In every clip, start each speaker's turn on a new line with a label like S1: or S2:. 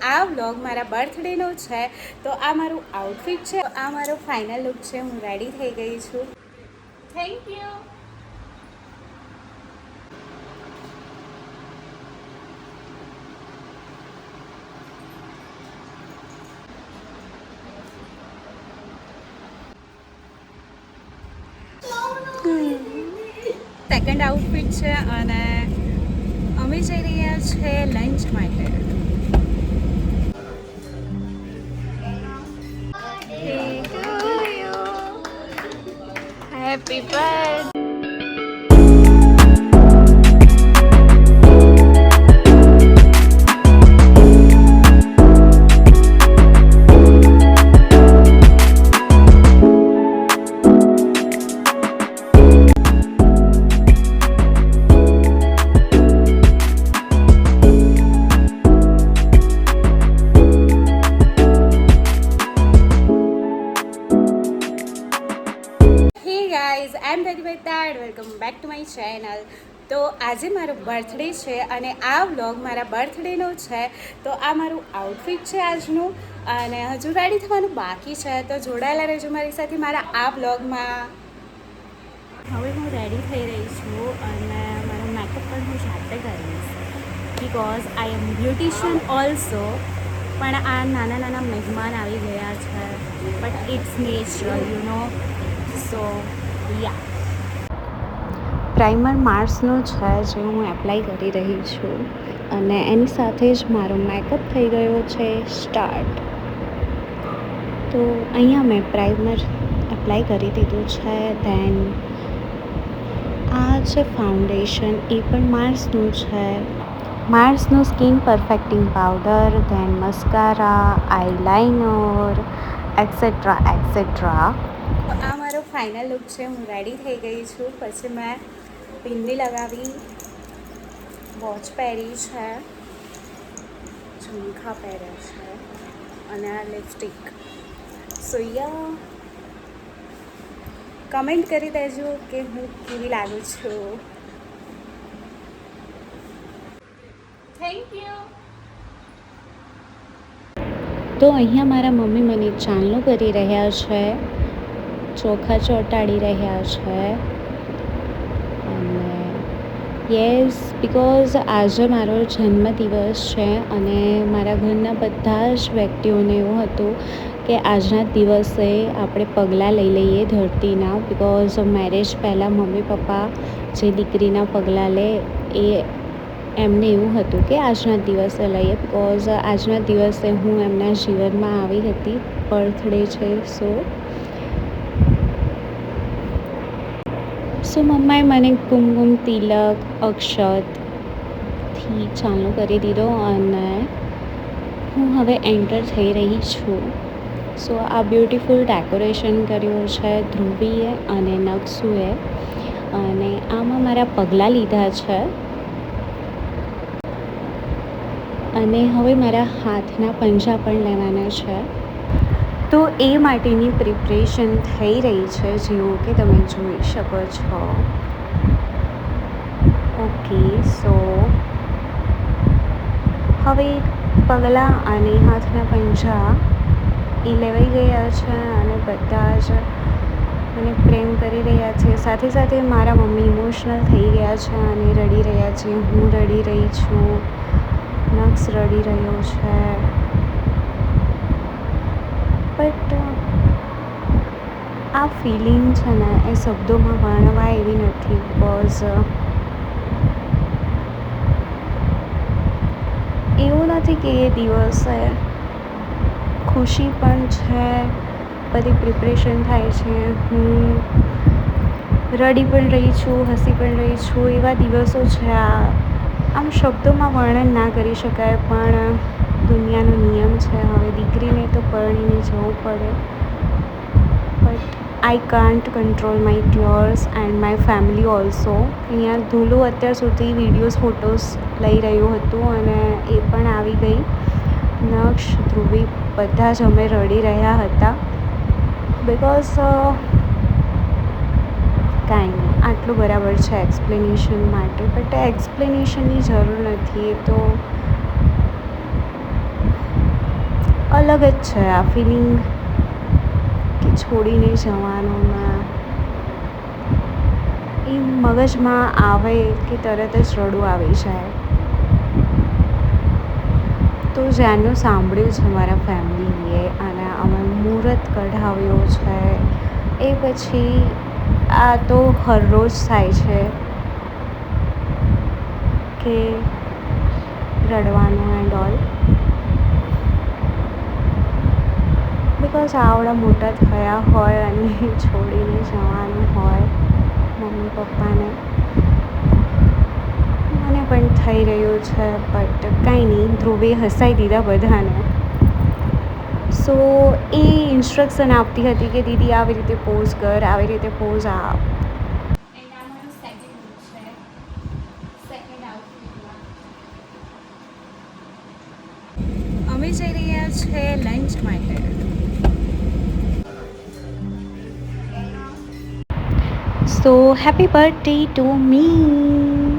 S1: આ વ્લોગ મારા બર્થડેનો છે. તો આ મારું આઉટફિટ છે, આ મારો ફાઇનલ લુક છે. હું રેડી થઈ ગઈ છું. Thank you. સેકન્ડ આઉટફિટ છે અને અમે જઈ રહ્યા છીએ લંચ માટે. Happy birthday. આઈ એમ ધરી બેતાડ. Welcome back to my channel. તો આજે મારો બર્થડે છે અને આ વ્લોગ મારા બર્થડેનો છે. તો આ મારું આઉટફિટ છે આજનું અને હજુ રેડી થવાનું બાકી છે. તો જોડાયેલા રહેજો મારી સાથે મારા આ વ્લોગમાં. હવે હું રેડી થઈ રહી છું અને મારો મેકઅપ પણ હું જાતે કરીશ because I am beautician also. પણ આ નાના નાના મહેમાન આવી ગયા છે but it's natural you know. So ya, primer માર્સનું છે જે હું એપ્લાય કરી રહી છું અને એની સાથે જ મારો મેકઅપ થઈ ગયો છે સ્ટાર્ટ. તો અહીંયા મેં પ્રાઇમર એપ્લાય કરી દીધું છે. ધેન આ છે ફાઉન્ડેશન, એ પણ માર્સનું છે. માર્સનું skin perfecting powder, then mascara, eyeliner etcetera etcetera. આ મારો ફાઇનલ લુક છે. હું રેડી થઈ ગઈ છું. પછી મેં બિંદી લગાવી, વોચ પહેરી છે, ઝુમખા પહેર્યા છે અને આ લિપસ્ટિક. સો યા, કમેન્ટ કરી દેજો કે હું કેવી લાગુ છું. Thank you. તો અહીંયા મારા મમ્મી મને ચાંદલો કરી રહ્યા છે, ચોખા ચોંટાડી રહ્યા છે. અને યસ, બિકોઝ આજે મારો જન્મદિવસ છે અને મારા ઘરના બધા જ વ્યક્તિઓને એવું હતું કે આજના દિવસે આપણે પગલાં લઈ લઈએ ધરતીના. બિકોઝ મેરેજ પહેલાં મમ્મી પપ્પા જે દીકરીના પગલાં લે એ એમને એવું હતું કે આજના દિવસે લઈએ. બિકોઝ આજના દિવસે હું એમના જીવનમાં આવી હતી. બર્થડે છે. સો મમ્માએ મને કુમકુમ તિલક અક્ષતથી ચાલુ કરી દીધો અને હું હવે એન્ટર થઈ રહી છું. સો આ બ્યુટિફુલ ડેકોરેશન કર્યું છે ધ્રુવીએ અને નકશુએ અને આમાં મારા પગલાં લીધા છે અને હવે મારા હાથના પંજા પણ લેવાના છે. તો એ માટેની પ્રિપરેશન થઈ રહી છે જેવું કે તમે જોઈ શકો છો. ઓકે, સો હવે પગલાં અને હાથના પંજા એ લેવાઈ ગયા છે અને બધા જ મને પ્રેમ કરી રહ્યા છે. સાથે સાથે મારા મમ્મી ઇમોશનલ થઈ ગયા છે અને રડી રહ્યા છે. હું રડી રહી છું, નક્સ રડી રહ્યો છે. બટ આ ફિલિંગ છે ને એ શબ્દોમાં વર્ણવાય એવી નથી. બિકોઝ એવું નથી કે એ દિવસે ખુશી પણ છે, બધી પ્રિપરેશન થાય છે, હું રડી પણ રહી છું, હસી પણ રહી છું. એવા દિવસો છે આ. આમ શબ્દોમાં વર્ણન ના કરી શકાય પણ દુનિયાનો નિયમ છે. હવે દીકરીને તો પરણીને જવું પડે. But I can't control my tears and my family also. અહીંયા ધૂલું અત્યાર સુધી વિડીયોઝ ફોટોઝ લઈ રહ્યું હતું અને એ પણ આવી ગઈ. નક્ષ, ધ્રુવી બધા જ અમે રડી રહ્યા હતા બિકોઝ કાંઈ નહીં, આટલું બરાબર છે એક્સપ્લેનેશન માટે. બટ એક્સપ્લેનેશનની જરૂર નથી. એ તો અલગ જ છે આ ફિલિંગ કે છોડીને જવાનું ના એ મગજમાં આવે કે તરત જ રડવું આવી જાય. તો જ્યારનું સાંભળ્યું છે મારા ફેમિલીએ અને અમે મુહૂર્ત કઢાવ્યો છે એ પછી આ તો હરરોજ થાય છે કે રડવાનું એન્ડ ઓલ, બિકોઝ આવડા મોટા થયા હોય અને છોડીને જવાનું હોય મમ્મી પપ્પાને. મને પણ થઈ રહ્યું છે બટ કાંઈ નહીં, ધ્રુવે હસાવી દીધા બધાને. સો એ ઇન્સ્ટ્રક્શન આપતી હતી કે દીદી આવી રીતે પોઝ કર, આવી રીતે પોઝ આપ. અમે જઈ રહ્યા છે લંચ માટે. So happy birthday to me.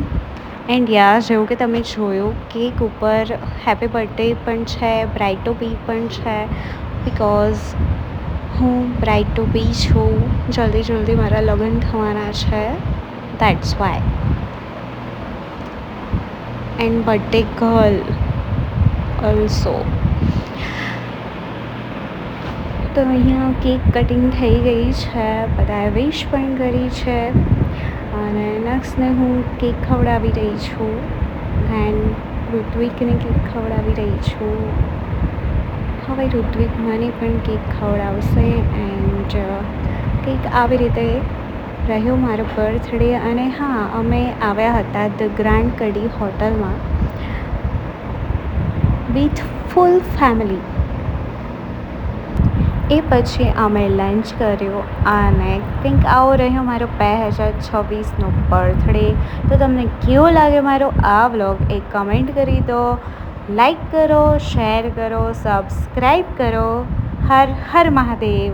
S1: And યાર, જેવું કે તમે જોયું કેક ઉપર હેપી બર્થડે પણ છે, બ્રાઇડ ટુ બી પણ છે, બિકોઝ હું બ્રાઇડ ટુ બી છું. જલ્દી મારા લગ્ન થવાના છે, that's why. And birthday girl also. તો અહીંયા કેક કટિંગ થઈ ગઈ છે, બધાએ વિશ પણ કરી છે અને નેક્સ્ટને હું કેક ખવડાવી રહી છું. એન્ડ ઋત્વિકને કેક ખવડાવી રહી છું. હવે ઋત્વિક મને પણ કેક ખવડાવશે એન્ડ કેક આવી રીતે રહ્યો મારો બર્થડે. અને હા, અમે આવ્યા હતા ધ ગ્રાન્ડ કડી હોટલમાં વિથ ફૂલ ફેમિલી. એ પછી અમે લંચ કર્યો અને કંઈક આવો રહ્યો મારો 2026નો બર્થડે. તો તમને કેવો લાગે મારો આ વ્લોગ એ કમેન્ટ કરી દો, લાઈક કરો, શેર કરો, સબસ્ક્રાઈબ કરો. હર હર મહાદેવ.